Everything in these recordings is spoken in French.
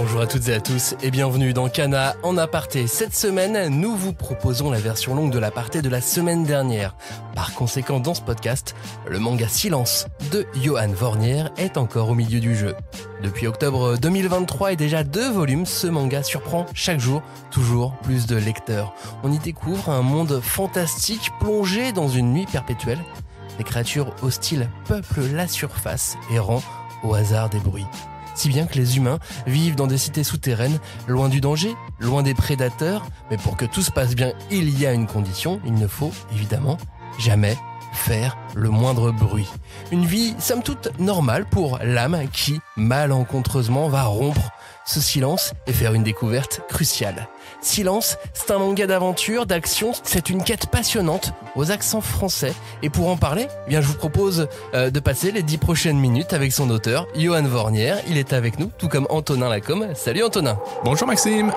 Bonjour à toutes et à tous et bienvenue dans Kana en aparté. Cette semaine, nous vous proposons la version longue de l'aparté de la semaine dernière. Par conséquent, dans ce podcast, le manga Silence de Johan Vornier est encore au milieu du jeu. Depuis octobre 2023 et déjà 2 volumes, ce manga surprend chaque jour toujours plus de lecteurs. On y découvre un monde fantastique plongé dans une nuit perpétuelle. Des créatures hostiles peuplent la surface, errant au hasard des bruits. Si bien que les humains vivent dans des cités souterraines, loin du danger, loin des prédateurs. Mais pour que tout se passe bien, il y a une condition, il ne faut évidemment jamais faire le moindre bruit. Une vie somme toute normale pour l'âme qui, malencontreusement, va rompre ce silence et faire une découverte cruciale. Silence, c'est un manga d'aventure, d'action, c'est une quête passionnante aux accents français. Et pour en parler, je vous propose de passer les 10 prochaines minutes avec son auteur, Johan Vornier. Il est avec nous, tout comme Antonin Lacombe. Salut Antonin. Bonjour Maxime.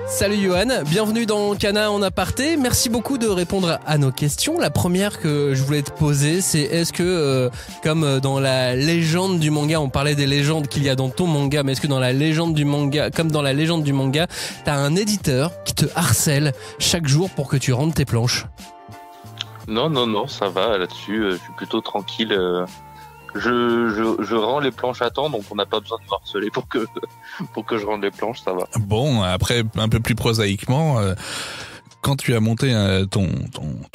Salut Johan, bienvenue dans Kana en aparté. Merci beaucoup de répondre à nos questions. La première que je voulais te poser, c'est est-ce que, comme dans la légende du manga, on parlait des légendes qu'il y a dans ton manga, mais est-ce que dans la légende du manga, comme dans la légende du manga, t'as un éditeur qui te harcèle chaque jour pour que tu rendes tes planches? Non, ça va là-dessus. Je suis plutôt tranquille. Je rends les planches à temps, donc on n'a pas besoin de me harceler pour que je rende les planches, ça va. Bon, après, un peu plus prosaïquement, quand tu as monté ton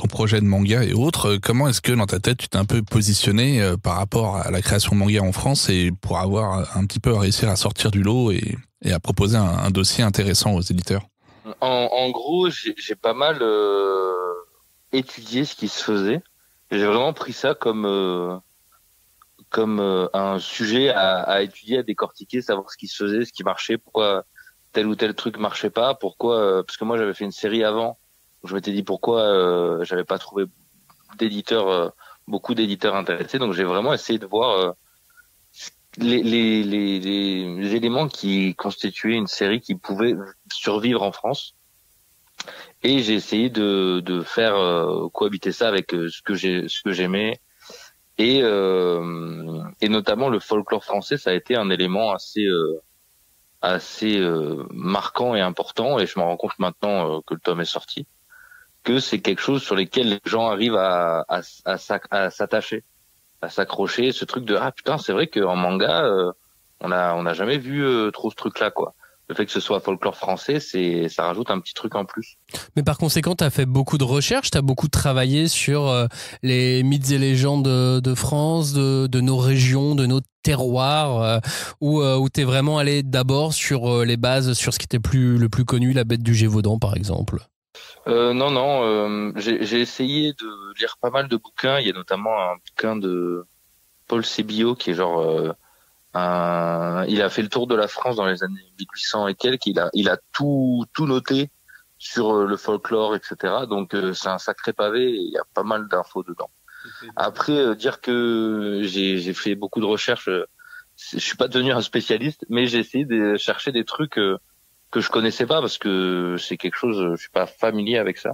projet de manga et autres, comment est-ce que dans ta tête tu t'es un peu positionné par rapport à la création de manga en France et pour avoir un petit peu réussir à sortir du lot et à proposer un dossier intéressant aux éditeurs? En gros, j'ai pas mal étudié ce qui se faisait. J'ai vraiment pris ça comme un sujet à étudier, à décortiquer, savoir ce qui se faisait, ce qui marchait, pourquoi tel ou tel truc marchait pas, pourquoi parce que moi j'avais fait une série avant, où je m'étais dit pourquoi j'avais pas trouvé beaucoup d'éditeurs intéressés, donc j'ai vraiment essayé de voir les éléments qui constituaient une série qui pouvait survivre en France, et j'ai essayé de faire cohabiter ça avec ce que j'aimais. Et notamment le folklore français, ça a été un élément assez marquant et important, et je me rends compte maintenant que le tome est sorti, que c'est quelque chose sur lequel les gens arrivent à s'attacher, à s'accrocher, ce truc de ah putain, c'est vrai qu'en manga on a jamais vu trop ce truc là, quoi. Le fait que ce soit folklore français, ça rajoute un petit truc en plus. Mais par conséquent, t'as fait beaucoup de recherches, t'as beaucoup travaillé sur les mythes et légendes de France, de nos régions, de nos terroirs, où t'es vraiment allé d'abord sur les bases, sur ce qui était le plus connu, la bête du Gévaudan, par exemple. Non, j'ai essayé de lire pas mal de bouquins. Il y a notamment un bouquin de Paul Sébillot qui est genre il a fait le tour de la France dans les années 1800 et quelques. Il a tout noté sur le folklore, etc. Donc c'est un sacré pavé et il y a pas mal d'infos dedans. Après, dire que j'ai fait beaucoup de recherches, je suis pas devenu un spécialiste, mais j'ai essayé de chercher des trucs que je connaissais pas, parce que c'est quelque chose, je suis pas familier avec ça.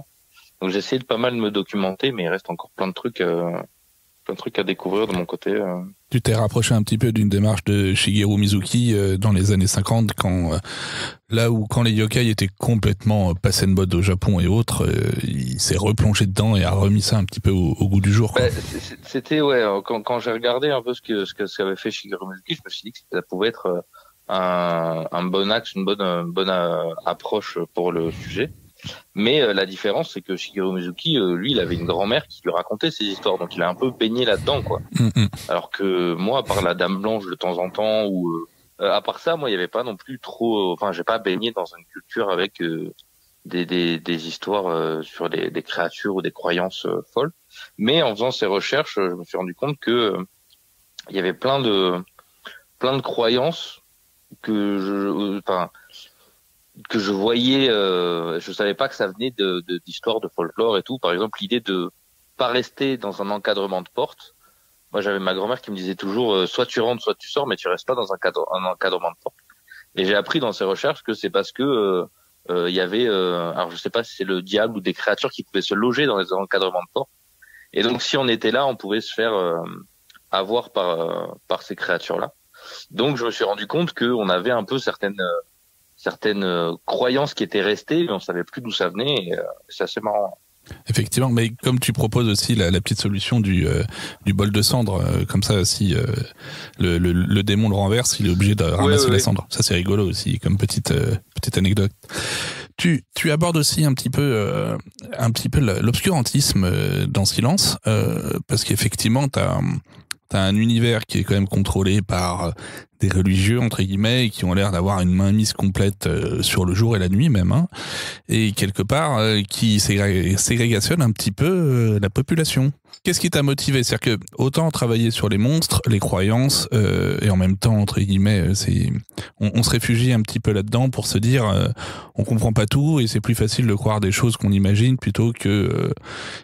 Donc j'ai essayé de pas mal me documenter, mais il reste encore plein de trucs à découvrir de mon côté. Tu t'es rapproché un petit peu d'une démarche de Shigeru Mizuki dans les années 50, quand les yokai étaient complètement passés de mode au Japon et autres, il s'est replongé dedans et a remis ça un petit peu au goût du jour, quoi. C'était quand j'ai regardé un peu ce qu'avait fait Shigeru Mizuki, je me suis dit que ça pouvait être un bon axe, une bonne approche pour le sujet. Mais la différence, c'est que Shigeru Mizuki, lui, il avait une grand-mère qui lui racontait ses histoires, donc il a un peu baigné là-dedans, quoi. Alors que moi, à part la Dame Blanche de temps en temps, ou à part ça, moi, il y avait pas non plus trop. Enfin, j'ai pas baigné dans une culture avec des histoires sur des créatures ou des croyances folles. Mais en faisant ces recherches, je me suis rendu compte que il y avait plein de croyances que je voyais, je savais pas que ça venait d'histoires de folklore et tout. Par exemple, l'idée de pas rester dans un encadrement de porte. Moi, j'avais ma grand-mère qui me disait toujours, soit tu rentres, soit tu sors, mais tu restes pas dans un encadrement de porte. Et j'ai appris dans ces recherches que c'est parce que il y avait, alors je sais pas si c'est le diable ou des créatures qui pouvaient se loger dans les encadrements de porte. Et donc, si on était là, on pouvait se faire avoir par ces créatures-là. Donc je me suis rendu compte qu'on avait un peu certaines croyances qui étaient restées, mais on savait plus d'où ça venait. Et, c'est assez marrant. Effectivement, mais comme tu proposes aussi la petite solution du bol de cendre, comme ça, si le démon le renverse, il est obligé de ramasser la cendre. Ça, c'est rigolo aussi, comme petite anecdote. Tu abordes aussi un petit peu l'obscurantisme dans Silence, parce qu'effectivement, t'as un univers qui est quand même contrôlé par des religieux, entre guillemets, qui ont l'air d'avoir une mainmise complète sur le jour et la nuit même, hein, et quelque part qui ségrégationne un petit peu la population. Qu'est-ce qui t'a motivé? C'est-à-dire que autant travailler sur les monstres, les croyances, et en même temps, entre guillemets, on se réfugie un petit peu là-dedans pour se dire on comprend pas tout et c'est plus facile de croire des choses qu'on imagine plutôt que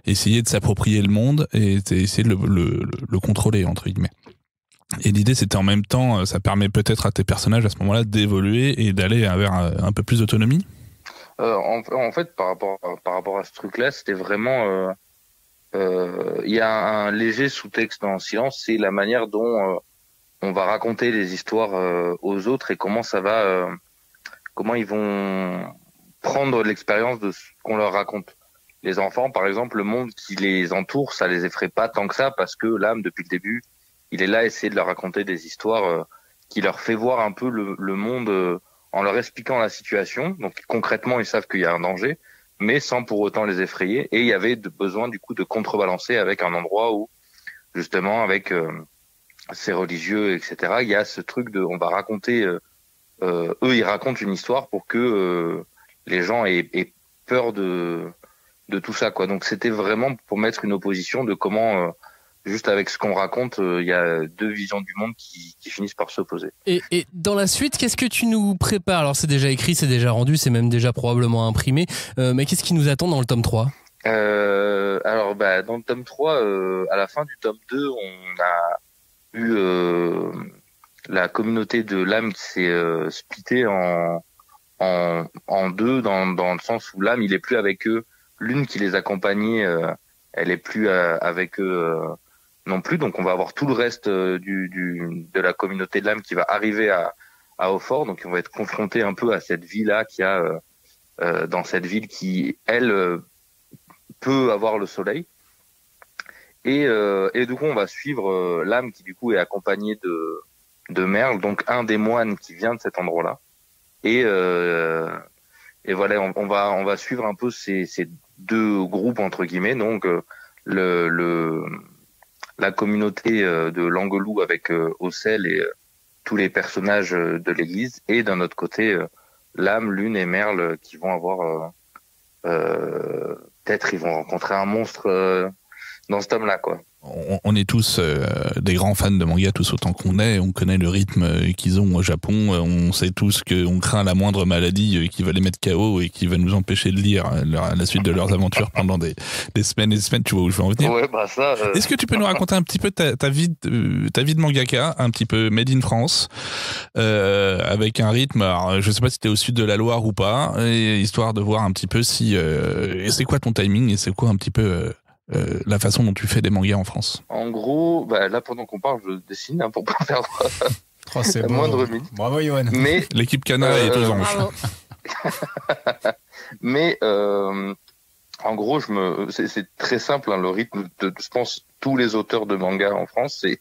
essayer de s'approprier le monde et essayer de le contrôler, entre guillemets. Et l'idée, c'était en même temps, ça permet peut-être à tes personnages à ce moment-là d'évoluer et d'aller vers un peu plus d'autonomie. En fait, par rapport à ce truc-là, c'était vraiment, il y a un léger sous-texte dans Silence, c'est la manière dont on va raconter les histoires aux autres et comment comment ils vont prendre l'expérience de ce qu'on leur raconte. Les enfants, par exemple, le monde qui les entoure, ça les effraie pas tant que ça parce que l'âme, depuis le début, il est là à essayer de leur raconter des histoires qui leur fait voir un peu le monde en leur expliquant la situation. Donc concrètement, ils savent qu'il y a un danger, mais sans pour autant les effrayer. Et il y avait besoin du coup de contrebalancer avec un endroit où, justement, avec ces religieux, etc., il y a ce truc on va raconter, eux, ils racontent une histoire pour que les gens aient peur de tout ça, quoi. Donc c'était vraiment pour mettre une opposition de comment... juste avec ce qu'on raconte, il y a deux visions du monde qui finissent par s'opposer. Et dans la suite, qu'est-ce que tu nous prépares? Alors c'est déjà écrit, c'est déjà rendu, c'est même déjà probablement imprimé, mais qu'est-ce qui nous attend dans le tome 3? Alors dans le tome 3, à la fin du tome 2, on a eu la communauté de l'âme qui s'est splittée en deux, dans le sens où l'âme, il est plus avec eux. L'une qui les accompagnait, elle est plus avec eux non plus. Donc on va avoir tout le reste de la communauté de l'âme qui va arriver à Hautfort. Donc on va être confronté un peu à cette vie-là qu'il y a dans cette ville qui, elle, peut avoir le soleil. Et du coup on va suivre l'âme qui du coup est accompagnée de Merle, donc un des moines qui vient de cet endroit-là. Et voilà, on va suivre un peu ces deux groupes entre guillemets, donc la communauté de Langelou avec Ocel et tous les personnages de l'église, et d'un autre côté l'âme, Lune et Merle qui vont avoir peut-être ils vont rencontrer un monstre dans ce tome-là, quoi. On est tous des grands fans de manga, tous autant qu'on est. On connaît le rythme qu'ils ont au Japon. On sait tous qu'on craint la moindre maladie qui va les mettre KO et qui va nous empêcher de lire la suite de leurs aventures pendant des semaines et des semaines. Tu vois où je veux en venir? Ouais, ça. Est-ce que tu peux nous raconter un petit peu ta vie de mangaka, un petit peu made in France, avec un rythme, alors, je sais pas si t'es au sud de la Loire ou pas, et histoire de voir un petit peu si c'est quoi ton timing et c'est quoi un petit peu la façon dont tu fais des mangas en France. En gros, là pendant qu'on parle, je dessine pour pas perdre c'est la moindre minute. Bravo Yoann. Mais l'équipe Cana est aux anges. Mais en gros, c'est très simple, hein, le rythme de, je pense, tous les auteurs de manga en France, c'est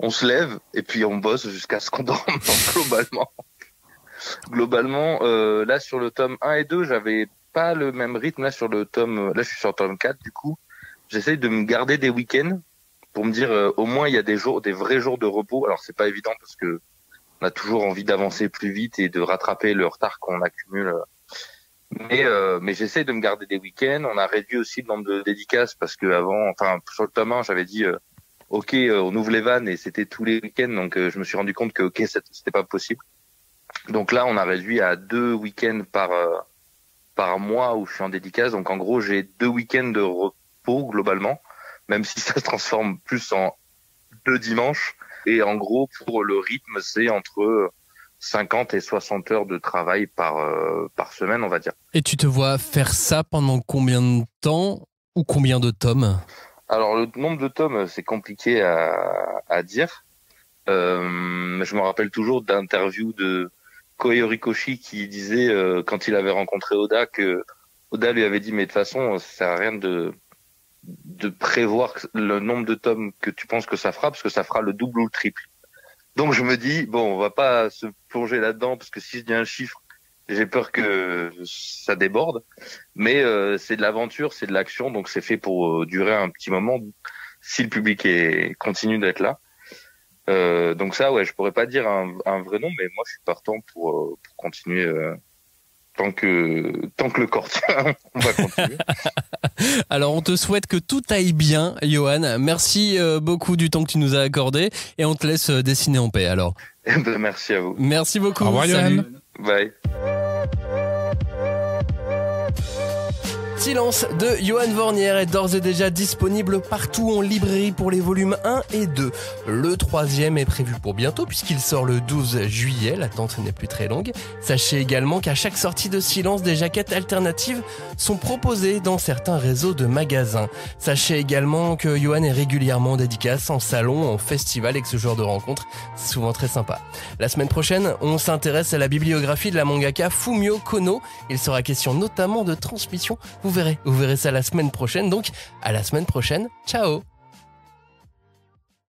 on se lève et puis on bosse jusqu'à ce qu'on dorme. Globalement, là sur le tome 1 et 2, j'avais pas le même rythme. Là sur le tome, là je suis sur le tome 4, du coup. J'essaye de me garder des week-ends pour me dire au moins il y a des vrais jours de repos. Alors c'est pas évident parce que on a toujours envie d'avancer plus vite et de rattraper le retard qu'on accumule. Mais j'essaye de me garder des week-ends. On a réduit aussi le nombre de dédicaces parce que avant, enfin sur le tome 1, j'avais dit OK, on ouvre les vannes et c'était tous les week-ends. Donc je me suis rendu compte que OK, c'était pas possible. Donc là, on a réduit à 2 week-ends par mois où je suis en dédicace. Donc en gros, j'ai 2 week-ends de repos globalement, même si ça se transforme plus en 2 dimanches. Et en gros, pour le rythme, c'est entre 50 et 60 heures de travail par semaine, on va dire. Et tu te vois faire ça pendant combien de temps ou combien de tomes? Alors le nombre de tomes, c'est compliqué à dire. Je me rappelle toujours d'interviews de Kohei Horikoshi qui disait quand il avait rencontré Oda que Oda lui avait dit mais de toute façon ça sert à rien de prévoir le nombre de tomes que tu penses que ça fera parce que ça fera le double ou le triple. Donc je me dis bon on va pas se plonger là-dedans parce que si je dis un chiffre j'ai peur que ça déborde. Mais c'est de l'aventure, c'est de l'action donc c'est fait pour durer un petit moment si le public continue d'être là. Donc ça ouais je pourrais pas dire un vrai nom mais moi je suis partant pour continuer tant que le corps tient on va continuer. Alors on te souhaite que tout aille bien Yohan, merci beaucoup du temps que tu nous as accordé et on te laisse dessiner en paix alors. Merci à vous. Merci beaucoup. Au revoir Salut. Yohan. Bye. Silence de Yohan Vornier est d'ores et déjà disponible partout en librairie pour les volumes 1 et 2. Le 3e est prévu pour bientôt puisqu'il sort le 12 juillet, l'attente n'est plus très longue. Sachez également qu'à chaque sortie de Silence, des jaquettes alternatives sont proposées dans certains réseaux de magasins. Sachez également que Yohan est régulièrement en dédicace, en salon, en festival et que ce genre de rencontres, c'est souvent très sympa. La semaine prochaine, on s'intéresse à la bibliographie de la mangaka Fumio Kono. Il sera question notamment de transmission. Vous verrez ça la semaine prochaine, donc à la semaine prochaine, ciao.